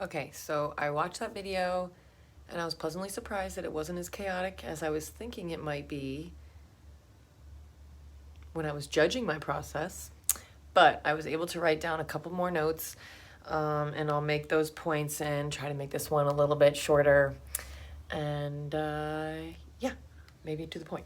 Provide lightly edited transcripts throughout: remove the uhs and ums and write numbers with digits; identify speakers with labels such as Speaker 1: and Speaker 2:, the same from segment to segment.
Speaker 1: Okay, so I watched that video and I was pleasantly surprised that it wasn't as chaotic as I was thinking it might be when I was judging my process. But I was able to write down a couple more notes, and I'll make those points and try to make this one a little bit shorter and yeah, maybe to the point.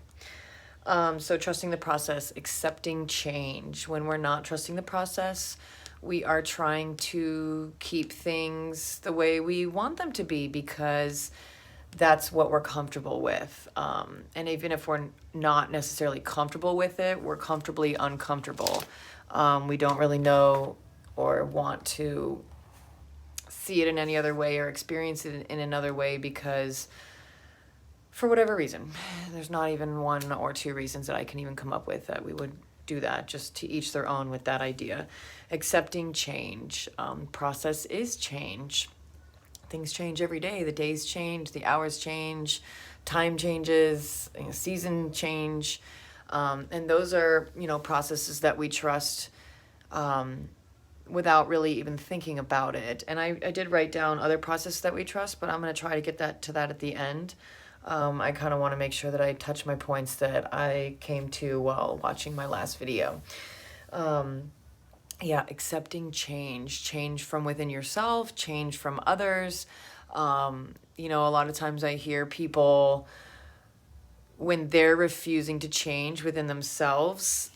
Speaker 1: So trusting the process, accepting change. When we're not trusting the process, we are trying to keep things the way we want them to be because that's what we're comfortable with. And even if we're not necessarily comfortable with it, we're comfortably uncomfortable. We don't really know or want to see it in any other way or experience it in another way because for whatever reason, there's not even one or two reasons that I can even come up with that we would do that, just to each their own with that idea. Accepting change. Process is change. Things change every day. The days change, the hours change, time changes, season change. And those are, processes that we trust without really even thinking about it. And I did write down other processes that we trust, but I'm going to try to get to that at the end. I kind of want to make sure that I touch my points that I came to while watching my last video. Yeah, accepting change from within yourself, change from others. A lot of times I hear people, when they're refusing to change within themselves,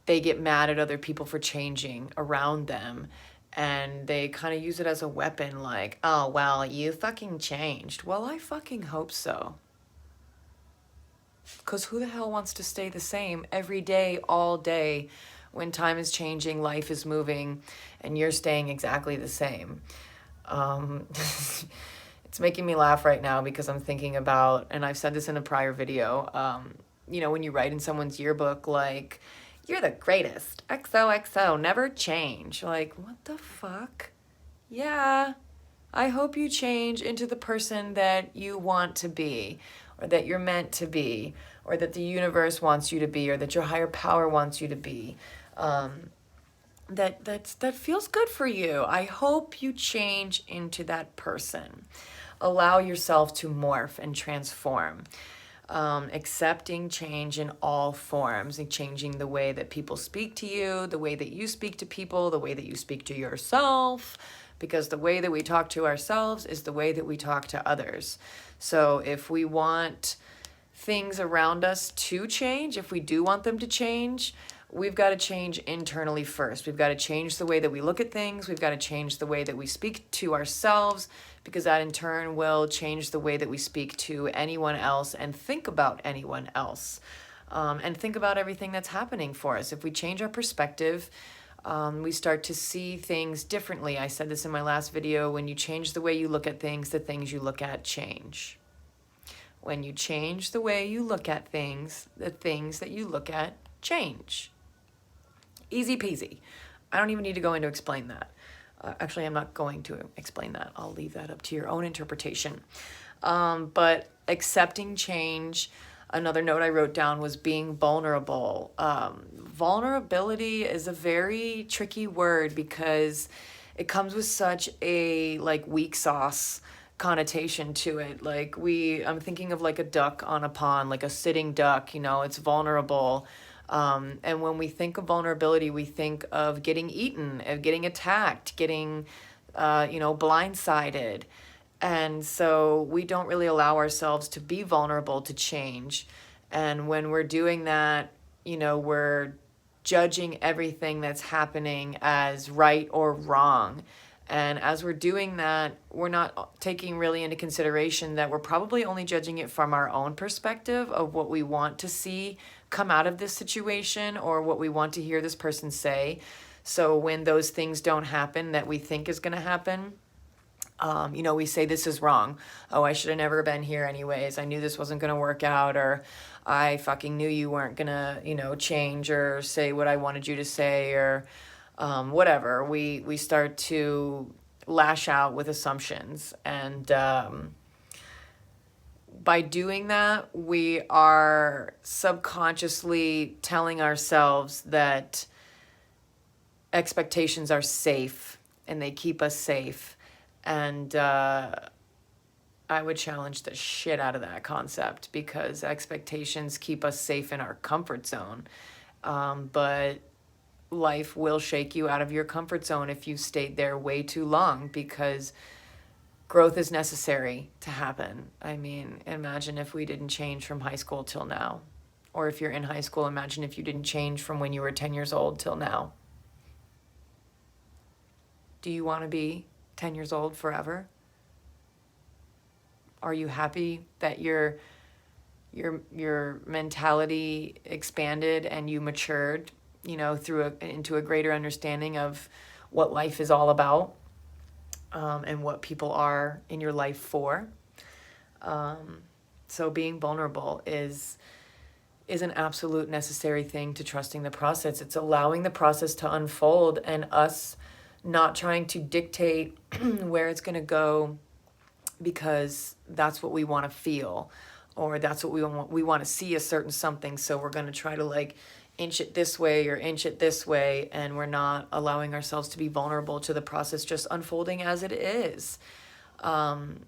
Speaker 1: they get mad at other people for changing around them. And they kind of use it as a weapon, like, oh, well, you fucking changed. Well, I fucking hope so. Because who the hell wants to stay the same every day, all day, when time is changing, life is moving, and you're staying exactly the same? It's making me laugh right now because I'm thinking about, and I've said this in a prior video, when you write in someone's yearbook, like, you're the greatest, XOXO, never change. Like, what the fuck? Yeah, I hope you change into the person that you want to be, or that you're meant to be, or that the universe wants you to be, or that your higher power wants you to be. That feels good for you. I hope you change into that person. Allow yourself to morph and transform. Accepting change in all forms and changing the way that people speak to you, the way that you speak to people, the way that you speak to yourself, because the way that we talk to ourselves is the way that we talk to others. So if we want things around us to change, if we do want them to change, we've got to change internally first. We've got to change the way that we look at things. We've got to change the way that we speak to ourselves, because that in turn will change the way that we speak to anyone else and think about anyone else, and think about everything that's happening for us. If we change our perspective, we start to see things differently. I said this in my last video, when you change the way you look at things, the things you look at change. When you change the way you look at things, the things that you look at change. Easy peasy. I don't even need to go into explain that. Actually, I'm not going to explain that. I'll leave that up to your own interpretation. But accepting change, another note I wrote down was being vulnerable. Vulnerability is a very tricky word because it comes with such a weak sauce connotation to it. I'm thinking of like a duck on a pond, like a sitting duck, it's vulnerable. And when we think of vulnerability, we think of getting eaten, of getting attacked, getting, blindsided. And so we don't really allow ourselves to be vulnerable to change. And when we're doing that, we're judging everything that's happening as right or wrong. And as we're doing that, we're not taking really into consideration that we're probably only judging it from our own perspective of what we want to see come out of this situation or what we want to hear this person say. So when those things don't happen that we think is going to happen, we say this is wrong. Oh, I should have never been here anyways. I knew this wasn't going to work out, or I fucking knew you weren't going to, change or say what I wanted you to say, or whatever. We start to lash out with assumptions. And by doing that, we are subconsciously telling ourselves that expectations are safe and they keep us safe. And I would challenge the shit out of that concept, because expectations keep us safe in our comfort zone. But life will shake you out of your comfort zone if you stayed there way too long, because growth is necessary to happen. I mean, imagine if we didn't change from high school till now. Or if you're in high school, imagine if you didn't change from when you were 10 years old till now. Do you want to be 10 years old forever? Are you happy that your mentality expanded and you matured, into a greater understanding of what life is all about, and what people are in your life for? So being vulnerable is an absolute necessary thing to trusting the process. It's allowing the process to unfold, and us not trying to dictate where it's going to go, because that's what we want to feel, or that's what we want to see a certain something, so we're going to try to like inch it this way or inch it this way, and we're not allowing ourselves to be vulnerable to the process just unfolding as it is. I'm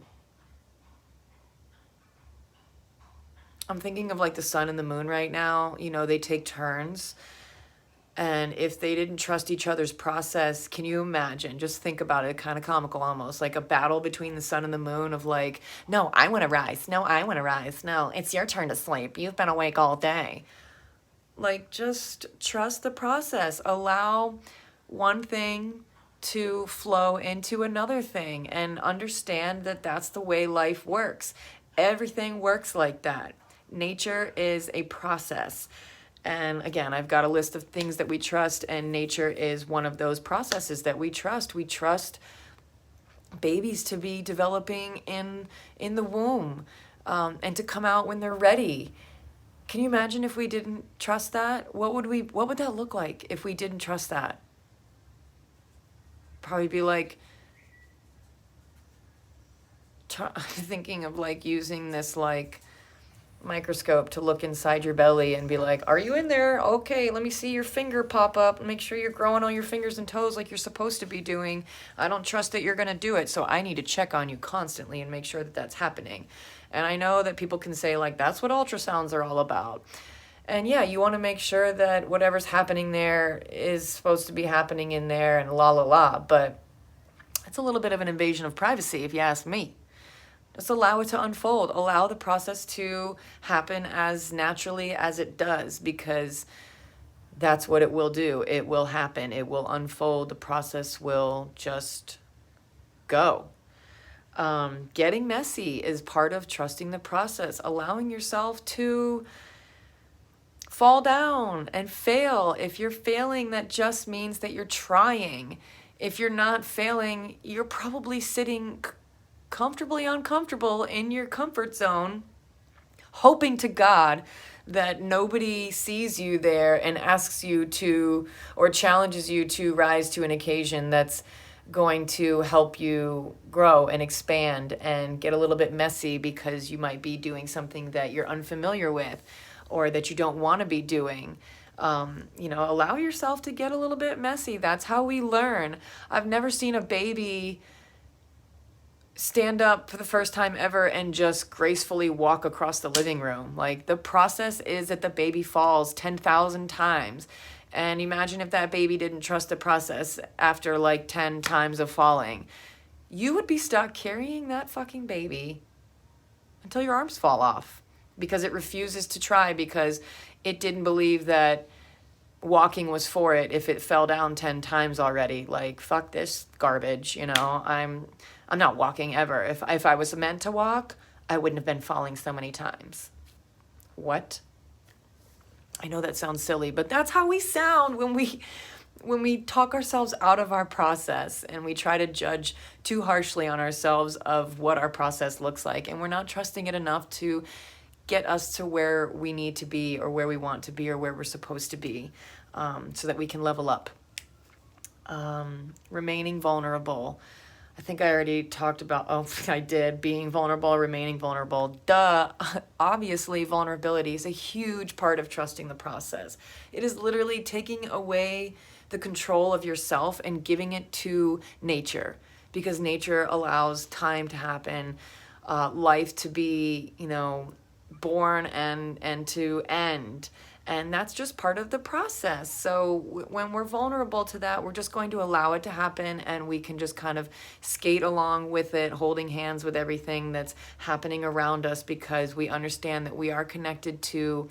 Speaker 1: thinking of like the sun and the moon right now. They take turns. And if they didn't trust each other's process, can you imagine? Just think about it, kind of comical almost, like a battle between the sun and the moon of like, no, I want to rise. No, I want to rise. No, it's your turn to sleep. You've been awake all day. Like, just trust the process. Allow one thing to flow into another thing, and understand that that's the way life works. Everything works like that. Nature is a process. And again, I've got a list of things that we trust, and nature is one of those processes that we trust. We trust babies to be developing in the womb, and to come out when they're ready. Can you imagine if we didn't trust that? What would that look like if we didn't trust that? Probably be like, thinking of like using this like microscope to look inside your belly and be like, are you in there? Okay, let me see your finger pop up and make sure you're growing all your fingers and toes like you're supposed to be doing. I don't trust that you're going to do it, so I need to check on you constantly and make sure that that's happening. And I know that people can say like, that's what ultrasounds are all about. And yeah, you want to make sure that whatever's happening there is supposed to be happening in there, and la la la, but it's a little bit of an invasion of privacy if you ask me. Just allow it to unfold. Allow the process to happen as naturally as it does, because that's what it will do. It will happen. It will unfold. The process will just go. Getting messy is part of trusting the process. Allowing yourself to fall down and fail. If you're failing, that just means that you're trying. If you're not failing, you're probably sitting comfortably uncomfortable in your comfort zone, hoping to God that nobody sees you there and asks you to, or challenges you to rise to an occasion that's going to help you grow and expand and get a little bit messy, because you might be doing something that you're unfamiliar with or that you don't want to be doing. Allow yourself to get a little bit messy. That's how we learn. I've never seen a baby stand up for the first time ever and just gracefully walk across the living room. Like, the process is that the baby falls 10,000 times. And imagine if that baby didn't trust the process after like 10 times of falling. You would be stuck carrying that fucking baby until your arms fall off, because it refuses to try, because it didn't believe that walking was for it if it fell down 10 times already. Like, fuck this garbage, I'm not walking ever. If I was meant to walk, I wouldn't have been falling so many times. What? I know that sounds silly, but that's how we sound when we talk ourselves out of our process, and we try to judge too harshly on ourselves of what our process looks like, and we're not trusting it enough to get us to where we need to be, or where we want to be, or where we're supposed to be, so that we can level up. Remaining vulnerable. I think I already talked about, I did, being vulnerable, remaining vulnerable. Duh. Obviously, vulnerability is a huge part of trusting the process. It is literally taking away the control of yourself and giving it to nature, because nature allows time to happen, life to be, born and to end. And that's just part of the process. So when we're vulnerable to that, we're just going to allow it to happen, and we can just kind of skate along with it, holding hands with everything that's happening around us, because we understand that we are connected to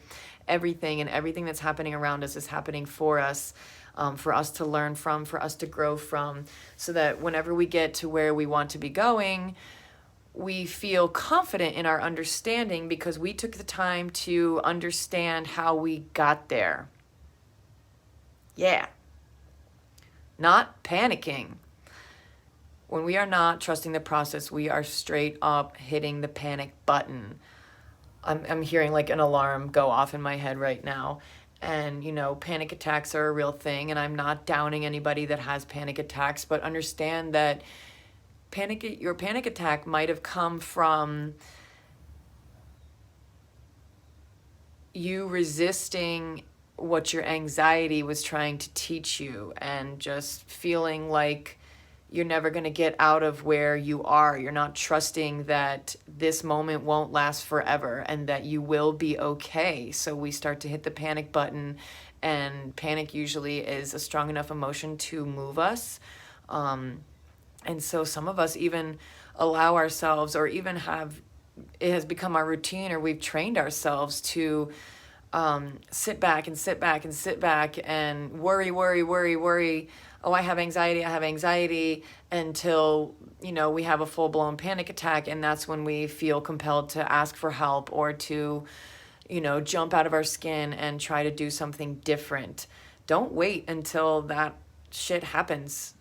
Speaker 1: everything, and everything that's happening around us is happening for us to learn from, for us to grow from, so that whenever we get to where we want to be going, we feel confident in our understanding, because we took the time to understand how we got there. Yeah. Not panicking. When we are not trusting the process, we are straight up hitting the panic button. I'm hearing like an alarm go off in my head right now. And, panic attacks are a real thing. And I'm not downing anybody that has panic attacks, but understand that your panic attack might have come from you resisting what your anxiety was trying to teach you, and just feeling like you're never going to get out of where you are. You're not trusting that this moment won't last forever and that you will be okay. So we start to hit the panic button, and panic usually is a strong enough emotion to move us. And so some of us even allow ourselves, or even it has become our routine, or we've trained ourselves to sit back and worry. Oh, I have anxiety, until, we have a full-blown panic attack. And that's when we feel compelled to ask for help, or to, jump out of our skin and try to do something different. Don't wait until that shit happens.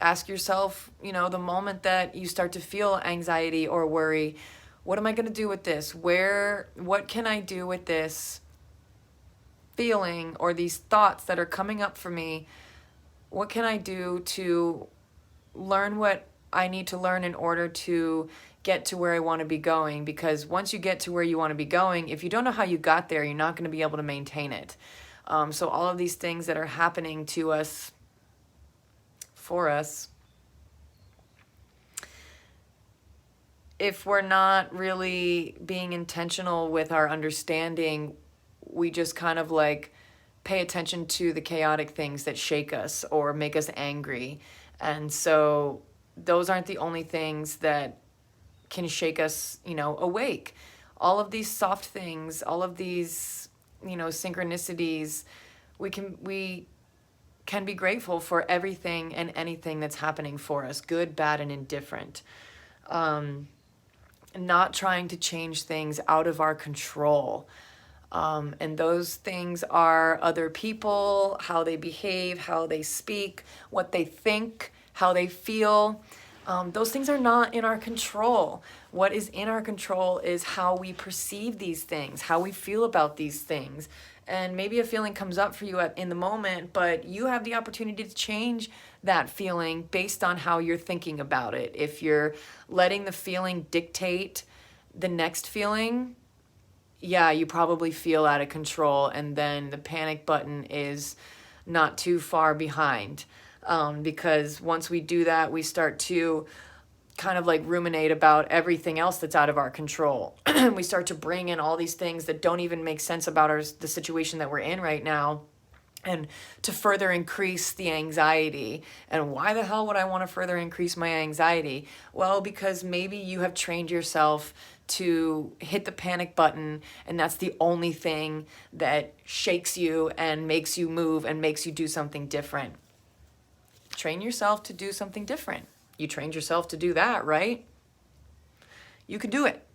Speaker 1: Ask yourself, the moment that you start to feel anxiety or worry, what am I going to do with this? What can I do with this feeling or these thoughts that are coming up for me? What can I do to learn what I need to learn in order to get to where I want to be going? Because once you get to where you want to be going, if you don't know how you got there, you're not going to be able to maintain it. So all of these things that are happening to us, for us, if we're not really being intentional with our understanding, we just kind of like pay attention to the chaotic things that shake us or make us angry. And so those aren't the only things that can shake us, awake. All of these soft things, all of these, synchronicities, we can be grateful for everything and anything that's happening for us, good, bad, and indifferent. Not trying to change things out of our control. And those things are other people, how they behave, how they speak, what they think, how they feel. Those things are not in our control. What is in our control is how we perceive these things, how we feel about these things. And maybe a feeling comes up for you in the moment, but you have the opportunity to change that feeling based on how you're thinking about it. If you're letting the feeling dictate the next feeling, yeah, you probably feel out of control, and then the panic button is not too far behind. Because once we do that, we start to kind of like ruminate about everything else that's out of our control. We start to bring in all these things that don't even make sense about the situation that we're in right now, and to further increase the anxiety. And why the hell would I want to further increase my anxiety? Well, because maybe you have trained yourself to hit the panic button, and that's the only thing that shakes you and makes you move and makes you do something different. Train yourself to do something different. You trained yourself to do that, right? You can do it.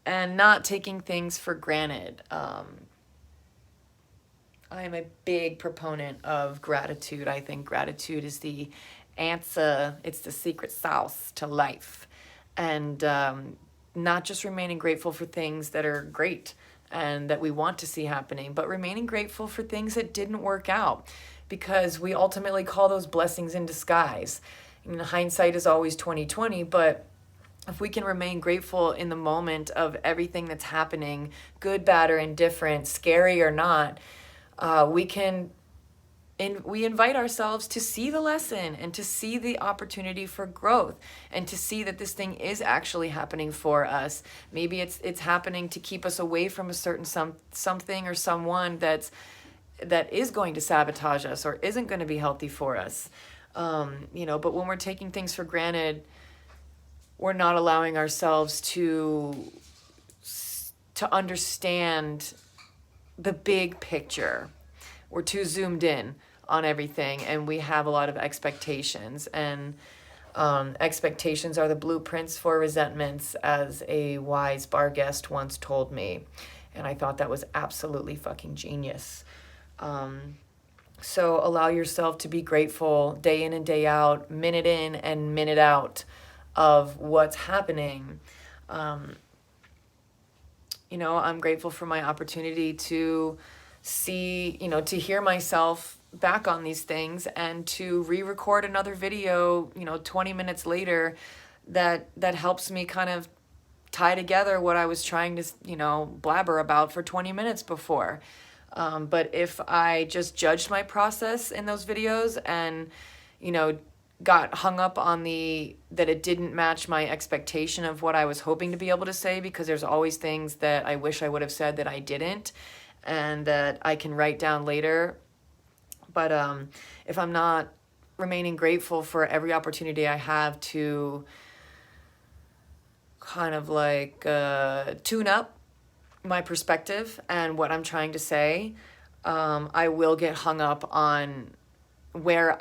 Speaker 1: And not taking things for granted. I am a big proponent of gratitude. I think gratitude is the answer. It's the secret sauce to life. And not just remaining grateful for things that are great and that we want to see happening, but remaining grateful for things that didn't work out, because we ultimately call those blessings in disguise. Hindsight is always 20/20, but if we can remain grateful in the moment of everything that's happening, good, bad, or indifferent, scary or not, we can we invite ourselves to see the lesson and to see the opportunity for growth and to see that this thing is actually happening for us. Maybe it's happening to keep us away from a certain something or someone that is going to sabotage us or isn't going to be healthy for us. But when we're taking things for granted, we're not allowing ourselves to understand the big picture. We're too zoomed in on everything, and we have a lot of expectations, and expectations are the blueprints for resentments, as a wise bar guest once told me, and I thought that was absolutely fucking genius. So allow yourself to be grateful day in and day out, minute in and minute out of what's happening. I'm grateful for my opportunity to see, to hear myself back on these things and to re-record another video, 20 minutes later that helps me kind of tie together what I was trying to, blabber about for 20 minutes before. But if I just judged my process in those videos and, got hung up on that it didn't match my expectation of what I was hoping to be able to say, because there's always things that I wish I would have said that I didn't and that I can write down later. But if I'm not remaining grateful for every opportunity I have to kind of like tune up my perspective and what I'm trying to say, I will get hung up on what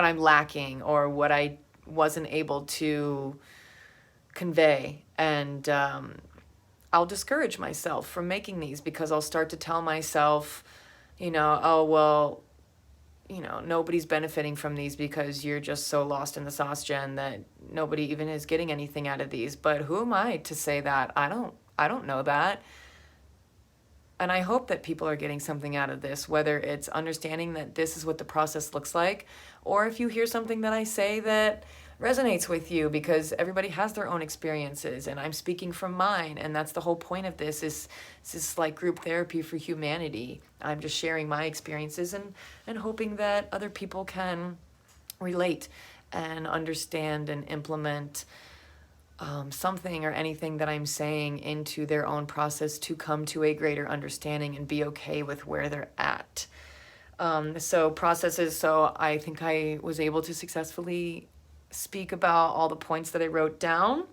Speaker 1: I'm lacking or what I wasn't able to convey. And I'll discourage myself from making these because I'll start to tell myself, oh, well, nobody's benefiting from these because you're just so lost in the sauce, Jen, that nobody even is getting anything out of these. But who am I to say that? I don't know that. And I hope that people are getting something out of this, whether it's understanding that this is what the process looks like, or if you hear something that I say that resonates with you, because everybody has their own experiences and I'm speaking from mine. And that's the whole point of this is like group therapy for humanity. I'm just sharing my experiences and hoping that other people can relate and understand and implement something or anything that I'm saying into their own process to come to a greater understanding and be okay with where they're at. So processes, so I think I was able to successfully speak about all the points that I wrote down.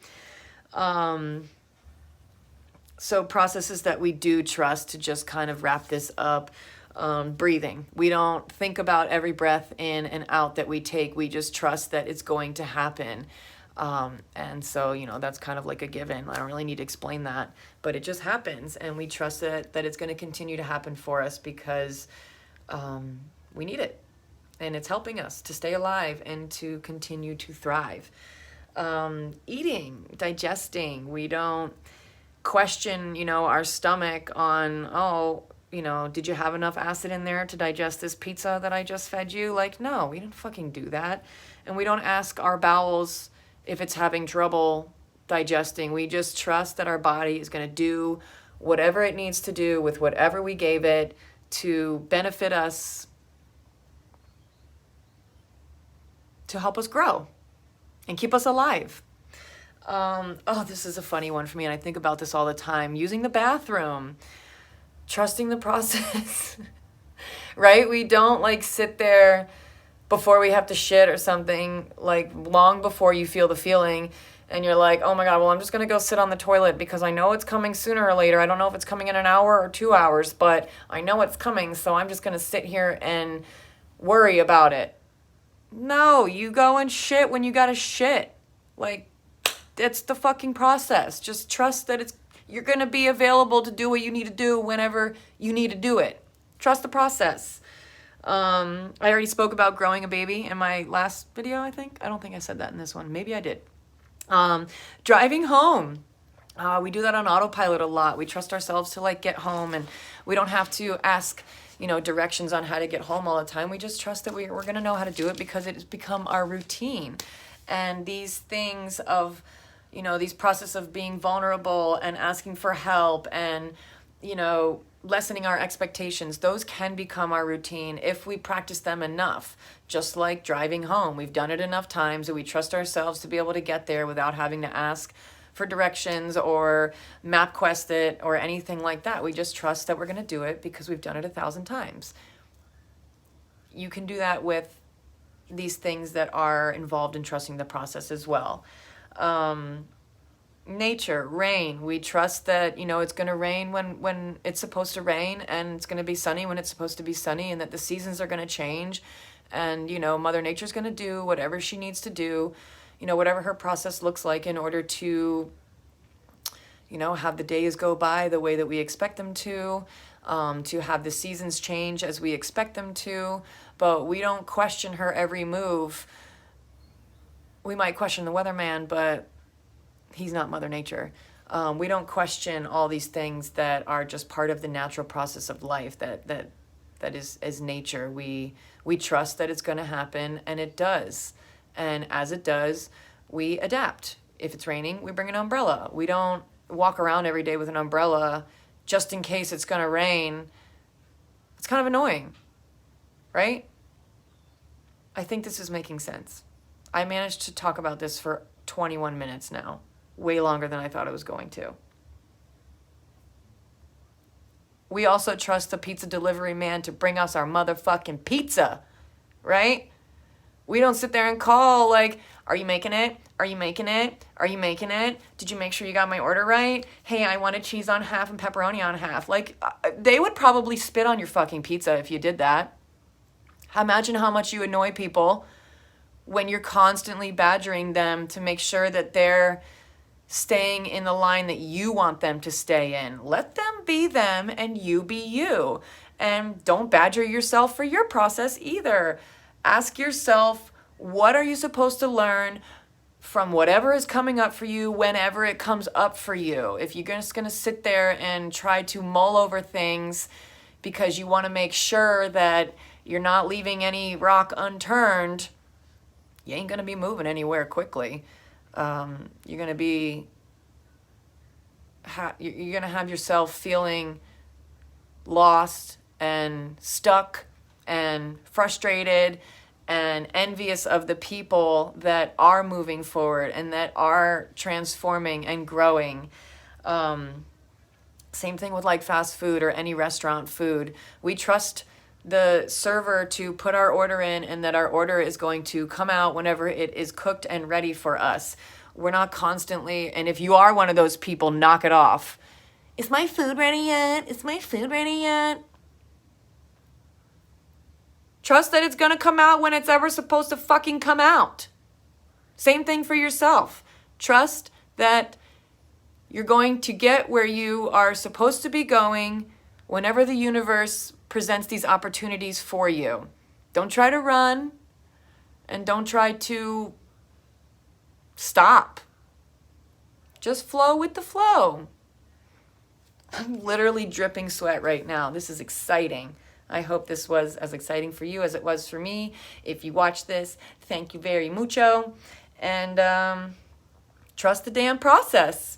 Speaker 1: So processes that we do trust, to just kind of wrap this up. Breathing. We don't think about every breath in and out that we take. We just trust that it's going to happen. And so, that's kind of like a given. I don't really need to explain that, but it just happens. And we trust that it's going to continue to happen for us because we need it. And it's helping us to stay alive and to continue to thrive. Eating, digesting. We don't question, our stomach on, did you have enough acid in there to digest this pizza that I just fed you? Like, no, we didn't fucking do that. And we don't ask our bowels if it's having trouble digesting. We just trust that our body is going to do whatever it needs to do with whatever we gave it to benefit us, to help us grow and keep us alive. This is a funny one for me, and I think about this all the time. Using the bathroom, trusting the process, right? We don't sit there before we have to shit or something, long before you feel the feeling, and you're like, oh my God, well, I'm just going to go sit on the toilet because I know it's coming sooner or later. I don't know if it's coming in an hour or 2 hours, but I know it's coming, so I'm just going to sit here and worry about it. No, you go and shit when you got to shit. It's the fucking process. Just trust that you're going to be available to do what you need to do whenever you need to do it. Trust the process. I already spoke about growing a baby in my last video, I think. I don't think I said that in this one. Maybe I did. Driving home. We do that on autopilot a lot. We trust ourselves to get home, and we don't have to ask, directions on how to get home all the time. We just trust that we're going to know how to do it because it has become our routine. And these things of, these process of being vulnerable and asking for help and, lessening our expectations, those can become our routine if we practice them enough. Just like driving home, we've done it enough times that we trust ourselves to be able to get there without having to ask for directions or MapQuest it or anything like that. We just trust that we're going to do it because we've done it 1,000 times. You can do that with these things that are involved in trusting the process as well. Nature, rain. We trust that, it's going to rain when it's supposed to rain, and it's going to be sunny when it's supposed to be sunny, and that the seasons are going to change. And, Mother Nature's going to do whatever she needs to do, whatever her process looks like in order to, have the days go by the way that we expect them to have the seasons change as we expect them to. But we don't question her every move. We might question the weatherman, but he's not Mother Nature. We don't question all these things that are just part of the natural process of life that is nature. We trust that it's going to happen, and it does. And as it does, we adapt. If it's raining, we bring an umbrella. We don't walk around every day with an umbrella just in case it's going to rain. It's kind of annoying, right? I think this is making sense. I managed to talk about this for 21 minutes now. Way longer than I thought it was going to. We also trust the pizza delivery man to bring us our motherfucking pizza, right? We don't sit there and call like, are you making it? Are you making it? Are you making it? Did you make sure you got my order right? Hey, I wanted cheese on half and pepperoni on half. Like, they would probably spit on your fucking pizza if you did that. Imagine how much you annoy people when you're constantly badgering them to make sure that they're staying in the line that you want them to stay in. Let them be them and you be you. And don't badger yourself for your process either. Ask yourself, what are you supposed to learn from whatever is coming up for you whenever it comes up for you? If you're just going to sit there and try to mull over things because you want to make sure that you're not leaving any rock unturned, you ain't going to be moving anywhere quickly. You're going to be, you're going to have yourself feeling lost and stuck and frustrated and envious of the people that are moving forward and that are transforming and growing. Same thing with like fast food or any restaurant food. We trust the server to put our order in and that our order is going to come out whenever it is cooked and ready for us. We're not constantly, and if you are one of those people, knock it off. Is my food ready yet? Is my food ready yet? Trust that it's going to come out when it's ever supposed to fucking come out. Same thing for yourself. Trust that you're going to get where you are supposed to be going whenever the universe presents these opportunities for you. Don't try to run and don't try to stop. Just flow with the flow. I'm literally dripping sweat right now. This is exciting. I hope this was as exciting for you as it was for me. If you watch this, thank you very mucho. And trust the damn process.